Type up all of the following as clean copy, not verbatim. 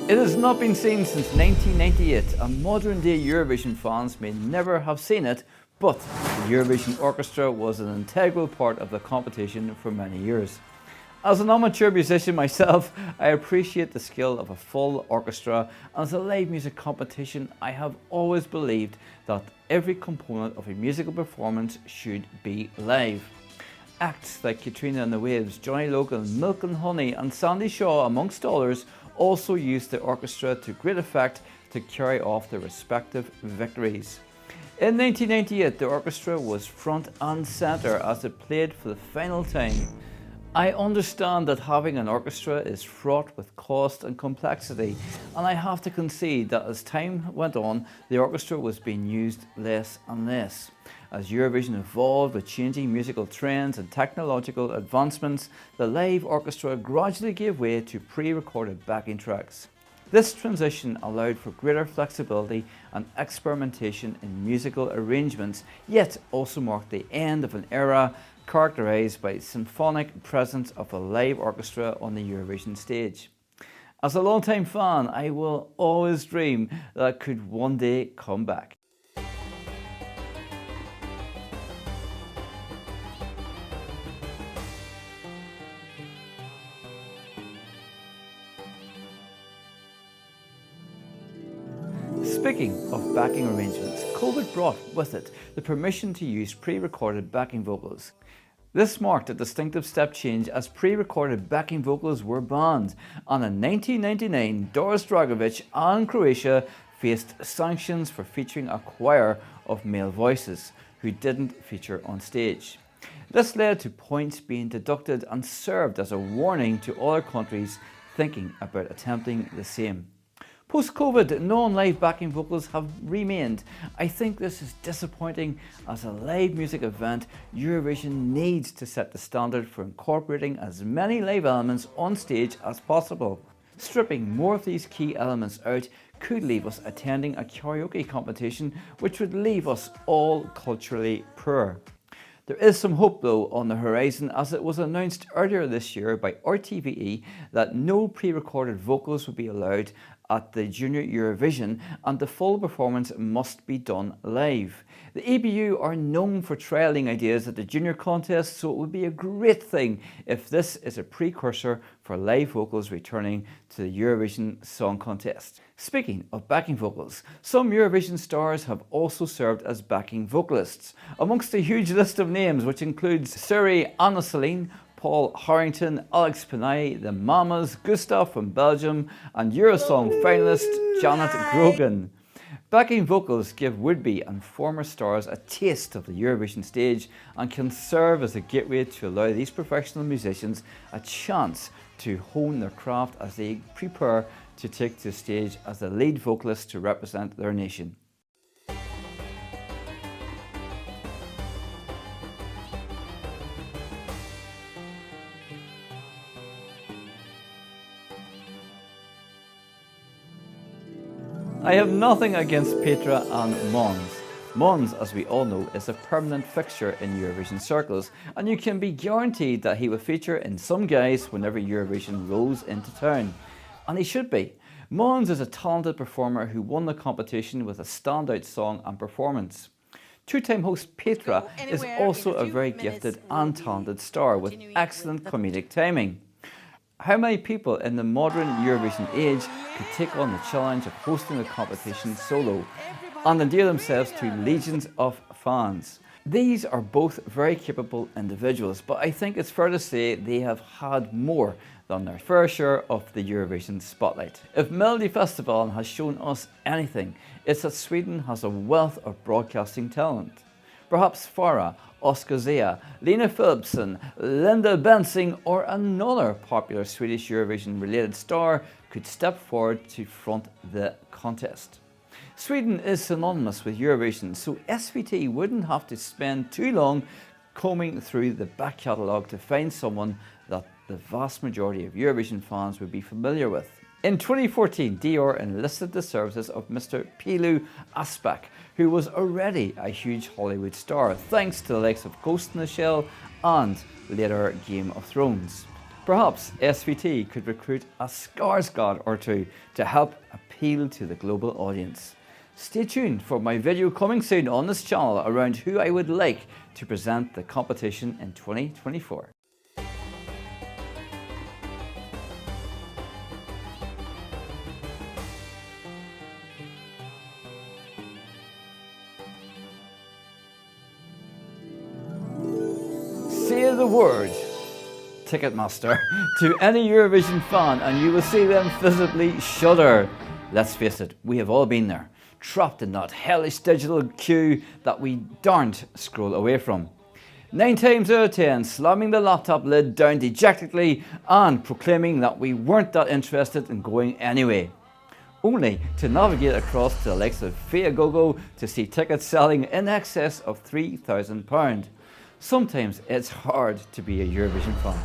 It has not been seen since 1998, and modern-day Eurovision fans may never have seen it, but the Eurovision Orchestra was an integral part of the competition for many years. As an amateur musician myself, I appreciate the skill of a full orchestra, and as a live music competition, I have always believed that every component of a musical performance should be live. Acts like Katrina and the Waves, Johnny Logan, Milk and Honey and Sandy Shaw, amongst others, also used the orchestra to great effect to carry off their respective victories. In 1998, the orchestra was front and centre as it played for the final time. I understand that having an orchestra is fraught with cost and complexity, and I have to concede that as time went on, the orchestra was being used less and less. As Eurovision evolved with changing musical trends and technological advancements, the live orchestra gradually gave way to pre-recorded backing tracks. This transition allowed for greater flexibility and experimentation in musical arrangements, yet also marked the end of an era characterised by the symphonic presence of a live orchestra on the Eurovision stage. As a long-time fan, I will always dream that it could one day come back. Speaking of backing arrangements, COVID brought with it the permission to use pre-recorded backing vocals. This marked a distinctive step change as pre-recorded backing vocals were banned, and in 1999 Doris Dragovic and Croatia faced sanctions for featuring a choir of male voices who didn't feature on stage. This led to points being deducted and served as a warning to other countries thinking about attempting the same. Post-COVID, non-live backing vocals have remained. I think this is disappointing. As a live music event, Eurovision needs to set the standard for incorporating as many live elements on stage as possible. Stripping more of these key elements out could leave us attending a karaoke competition, which would leave us all culturally poor. There is some hope though on the horizon, as it was announced earlier this year by RTVE that no pre-recorded vocals would be allowed at the Junior Eurovision, and the full performance must be done live. The EBU are known for trialling ideas at the junior contest, so it would be a great thing if this is a precursor for live vocals returning to the Eurovision Song Contest. Speaking of backing vocals, some Eurovision stars have also served as backing vocalists, amongst a huge list of names which includes Siri Anna-Celine, Paul Harrington, Alex Pinaille, the Mamas, Gustav from Belgium, and Eurosong finalist Janet Grogan. Backing vocals give would-be and former stars a taste of the Eurovision stage and can serve as a gateway to allow these professional musicians a chance to hone their craft as they prepare to take to the stage as the lead vocalist to represent their nation. I have nothing against Petra and Mons. Mons, as we all know, is a permanent fixture in Eurovision circles, and you can be guaranteed that he will feature in some guise whenever Eurovision rolls into town. And he should be. Mons is a talented performer who won the competition with a standout song and performance. Two-time host Petra is also a very gifted and talented star with excellent comedic timing. How many people in the modern Eurovision age could take on the challenge of hosting a competition solo and endear themselves to legions of fans? These are both very capable individuals, but I think it's fair to say they have had more than their fair share of the Eurovision spotlight. If Melodifestivalen has shown us anything, it's that Sweden has a wealth of broadcasting talent. Perhaps Farah, Oscar Zia, Lena Philipsson, Linda Bensing or another popular Swedish Eurovision-related star could step forward to front the contest. Sweden is synonymous with Eurovision, so SVT wouldn't have to spend too long combing through the back catalogue to find someone that the vast majority of Eurovision fans would be familiar with. In 2014, DR enlisted the services of Mr. Pilu Aspak, who was already a huge Hollywood star thanks to the likes of Ghost in the Shell and later Game of Thrones. Perhaps SVT could recruit a Skarsgård or two to help appeal to the global audience. Stay tuned for my video coming soon on this channel around who I would like to present the competition in 2024. Say the word Ticketmaster to any Eurovision fan and you will see them visibly shudder. Let's face it, we have all been there, trapped in that hellish digital queue that we daren't scroll away from. 9 times out of 10, slamming the laptop lid down dejectedly and proclaiming that we weren't that interested in going anyway. Only to navigate across to the likes of Viagogo to see tickets selling in excess of £3,000. Sometimes it's hard to be a Eurovision fan.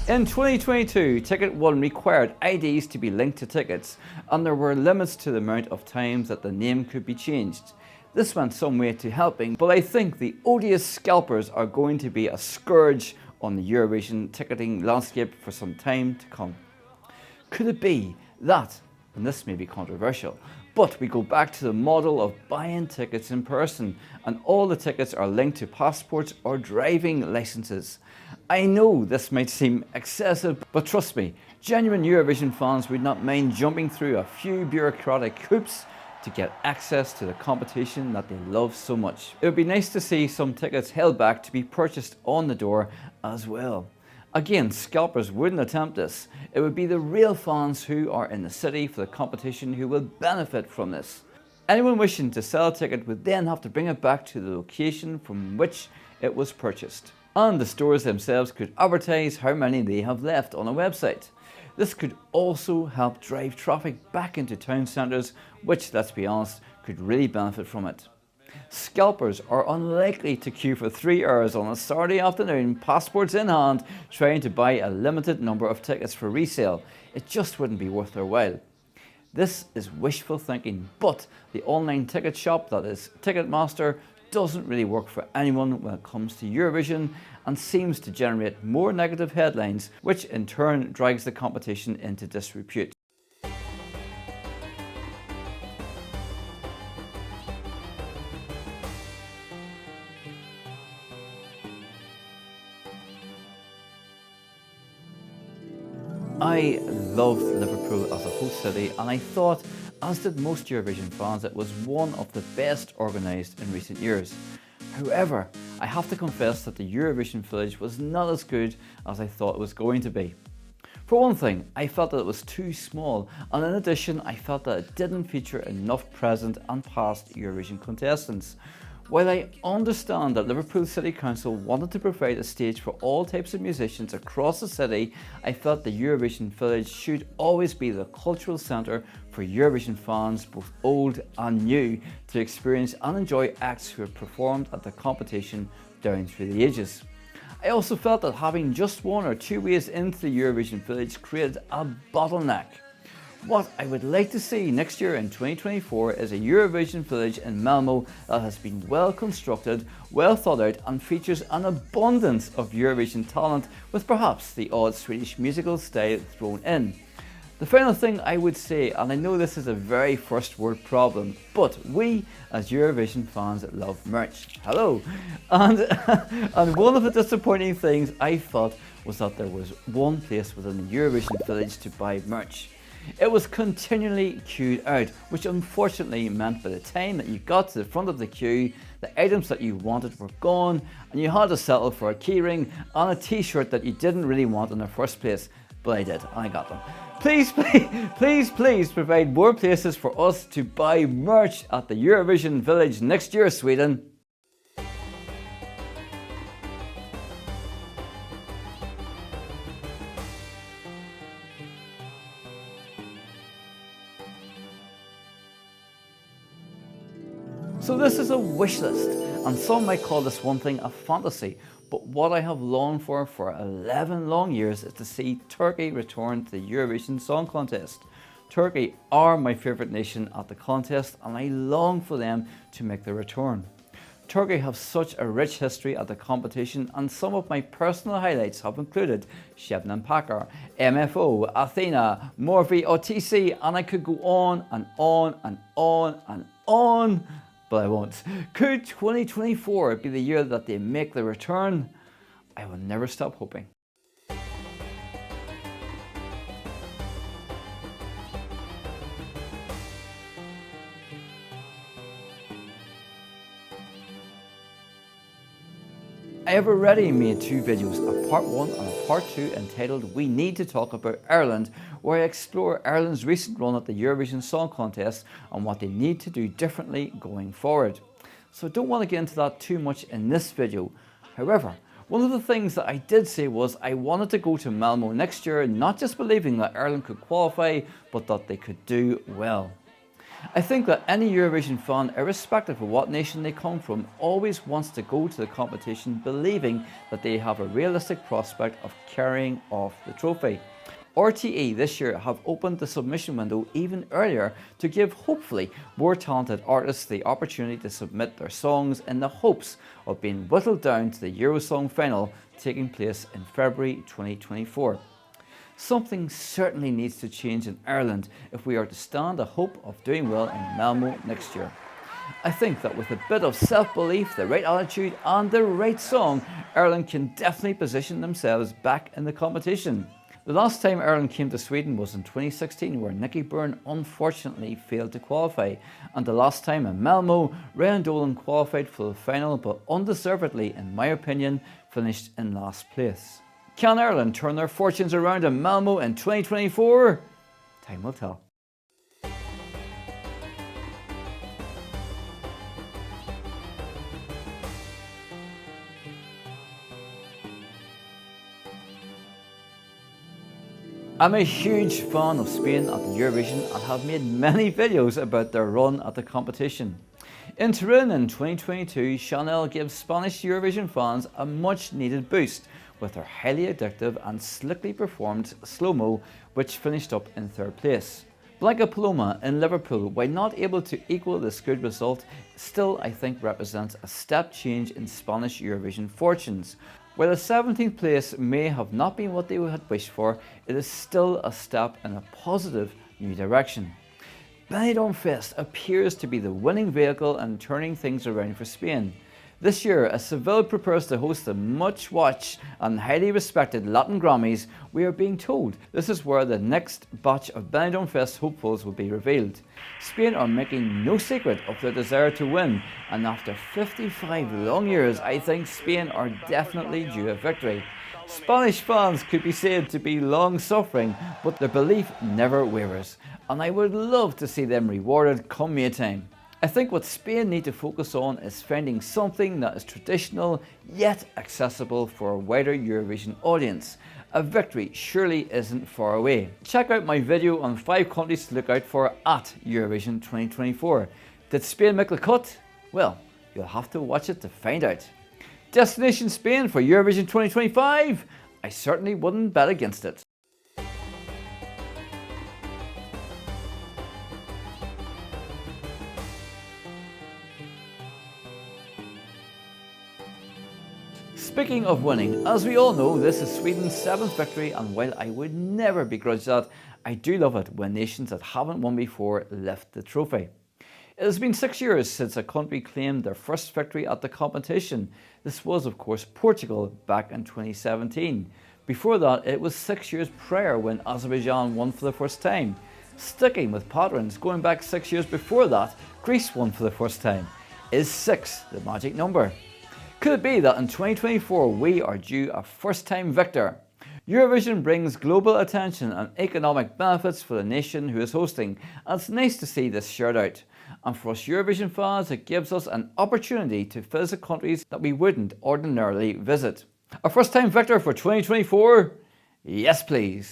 In 2022, Ticket 1 required IDs to be linked to tickets, and there were limits to the amount of times that the name could be changed. This went some way to helping, but I think the odious scalpers are going to be a scourge on the Eurovision ticketing landscape for some time to come. Could it be that, and this may be controversial, but we go back to the model of buying tickets in person and all the tickets are linked to passports or driving licenses? I know this might seem excessive, but trust me, genuine Eurovision fans would not mind jumping through a few bureaucratic hoops to get access to the competition that they love so much. It would be nice to see some tickets held back to be purchased on the door as well. Again, scalpers wouldn't attempt this. It would be the real fans who are in the city for the competition who will benefit from this. Anyone wishing to sell a ticket would then have to bring it back to the location from which it was purchased. And the stores themselves could advertise how many they have left on a website. This could also help drive traffic back into town centres, which, let's be honest, could really benefit from it. Scalpers are unlikely to queue for 3 hours on a Saturday afternoon, passports in hand, trying to buy a limited number of tickets for resale. It just wouldn't be worth their while. This is wishful thinking, but the online ticket shop that is Ticketmaster doesn't really work for anyone when it comes to Eurovision and seems to generate more negative headlines, which in turn drags the competition into disrepute. I loved Liverpool as a host city, and I thought, as did most Eurovision fans, it was one of the best organised in recent years. However, I have to confess that the Eurovision village was not as good as I thought it was going to be. For one thing, I felt that it was too small, and in addition I felt that it didn't feature enough present and past Eurovision contestants. While I understand that Liverpool City Council wanted to provide a stage for all types of musicians across the city, I felt the Eurovision village should always be the cultural centre for Eurovision fans, both old and new, to experience and enjoy acts who have performed at the competition down through the ages. I also felt that having just 1 or 2 ways into the Eurovision village created a bottleneck. What I would like to see next year in 2024 is a Eurovision village in Malmo that has been well constructed, well thought out, and features an abundance of Eurovision talent with perhaps the odd Swedish musical style thrown in. The final thing I would say, and I know this is a very first world problem, but we as Eurovision fans love merch. Hello! And one of the disappointing things I felt was that there was one place within the Eurovision village to buy merch. It was continually queued out, which unfortunately meant by the time that you got to the front of the queue, the items that you wanted were gone and you had to settle for a keyring and a t-shirt that you didn't really want in the first place. But I did, and I got them. Please provide more places for us to buy merch at the Eurovision village next year, Sweden. So this is a wish list, and some might call this one thing a fantasy, but what I have longed for 11 long years is to see Turkey return to the Eurovision Song Contest. Turkey are my favourite nation at the contest, and I long for them to make their return. Turkey have such a rich history at the competition, and some of my personal highlights have included Şebnem Pakar, MFO, Athena, Morphe, OTC, and I could go on and on and on and on, but I won't. Could 2024 be the year that they make the return? I will never stop hoping. I have already made two videos, a part 1 and a part 2 entitled We Need to Talk About Ireland, where I explore Ireland's recent run at the Eurovision Song Contest and what they need to do differently going forward. So I don't want to get into that too much in this video. However, one of the things that I did say was I wanted to go to Malmo next year, not just believing that Ireland could qualify, but that they could do well. I think that any Eurovision fan, irrespective of what nation they come from, always wants to go to the competition believing that they have a realistic prospect of carrying off the trophy. RTE this year have opened the submission window even earlier to give hopefully more talented artists the opportunity to submit their songs in the hopes of being whittled down to the Eurosong final taking place in February 2024. Something certainly needs to change in Ireland if we are to stand a hope of doing well in Malmo next year. I think that with a bit of self-belief, the right attitude and the right song, Ireland can definitely position themselves back in the competition. The last time Ireland came to Sweden was in 2016, where Nicky Byrne unfortunately failed to qualify, and the last time in Malmo, Ryan Dolan qualified for the final but undeservedly, in my opinion, finished in last place. Can Ireland turn their fortunes around in Malmo in 2024? Time will tell. I'm a huge fan of Spain at the Eurovision and have made many videos about their run at the competition. In Turin in 2022, Chanel gave Spanish Eurovision fans a much needed boost with their highly addictive and slickly performed slow-mo, which finished up in 3rd place. Blanca Paloma in Liverpool, while not able to equal this good result, still I think represents a step change in Spanish Eurovision fortunes. While a 17th place may have not been what they had wished for, it is still a step in a positive new direction. Benidorm Fest appears to be the winning vehicle in turning things around for Spain. This year, as Seville prepares to host the much-watched and highly respected Latin Grammys, we are being told this is where the next batch of Benidorm Fest hopefuls will be revealed. Spain are making no secret of their desire to win, and after 55 long years, I think Spain are definitely due a victory. Spanish fans could be said to be long-suffering, but their belief never wavers, and I would love to see them rewarded come May time. I think what Spain need to focus on is finding something that is traditional yet accessible for a wider Eurovision audience. A victory surely isn't far away. Check out my video on 5 countries to look out for at Eurovision 2024. Did Spain make the cut? Well, you'll have to watch it to find out. Destination Spain for Eurovision 2025? I certainly wouldn't bet against it. Speaking of winning, as we all know, this is Sweden's 7th victory, and while I would never begrudge that, I do love it when nations that haven't won before lift the trophy. It has been 6 years since a country claimed their first victory at the competition. This was of course Portugal back in 2017. Before that, it was 6 years prior when Azerbaijan won for the first time. Sticking with patterns, going back 6 years before that, Greece won for the first time. Is 6 the magic number? Could it be that in 2024 we are due a first-time victor? Eurovision brings global attention and economic benefits for the nation who is hosting, and it's nice to see this shared out. And for us Eurovision fans, it gives us an opportunity to visit countries that we wouldn't ordinarily visit. A first-time victor for 2024? Yes, please.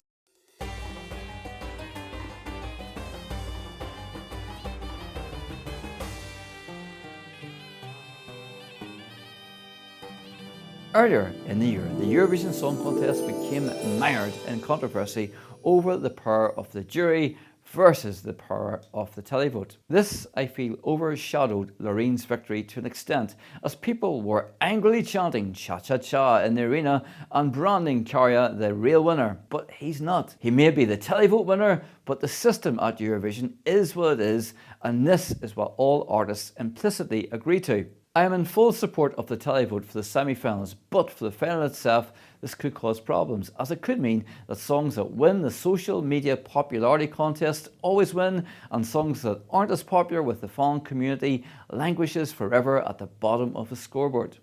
Earlier in the year, the Eurovision Song Contest became mired in controversy over the power of the jury versus the power of the televote. This, I feel, overshadowed Loreen's victory to an extent, as people were angrily chanting cha-cha-cha in the arena and branding Kjærgaard the real winner. But he's not. He may be the televote winner, but the system at Eurovision is what it is, and this is what all artists implicitly agree to. I am in full support of the televote for the semi-finals, but for the final itself, this could cause problems, as it could mean that songs that win the social media popularity contest always win, and songs that aren't as popular with the fan community languishes forever at the bottom of the scoreboard.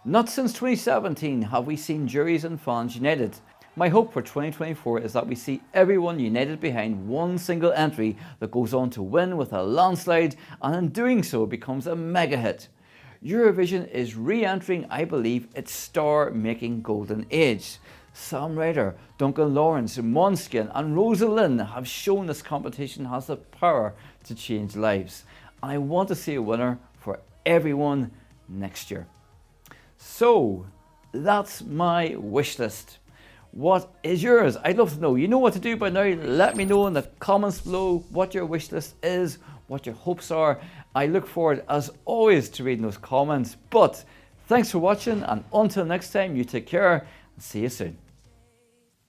Not since 2017 have we seen juries and fans united. My hope for 2024 is that we see everyone united behind one single entry that goes on to win with a landslide, and in doing so becomes a mega hit. Eurovision is re-entering, I believe, its star-making golden age. Sam Ryder, Duncan Lawrence, Måneskin and Rosalind have shown this competition has the power to change lives. And I want to see a winner for everyone next year. So, that's my wish list. What is yours? I'd love to know. You know what to do by now. Let me know in the comments below what your wish list is, what your hopes are. I look forward, as always, to reading those comments. But thanks for watching, and until next time, you take care and see you soon.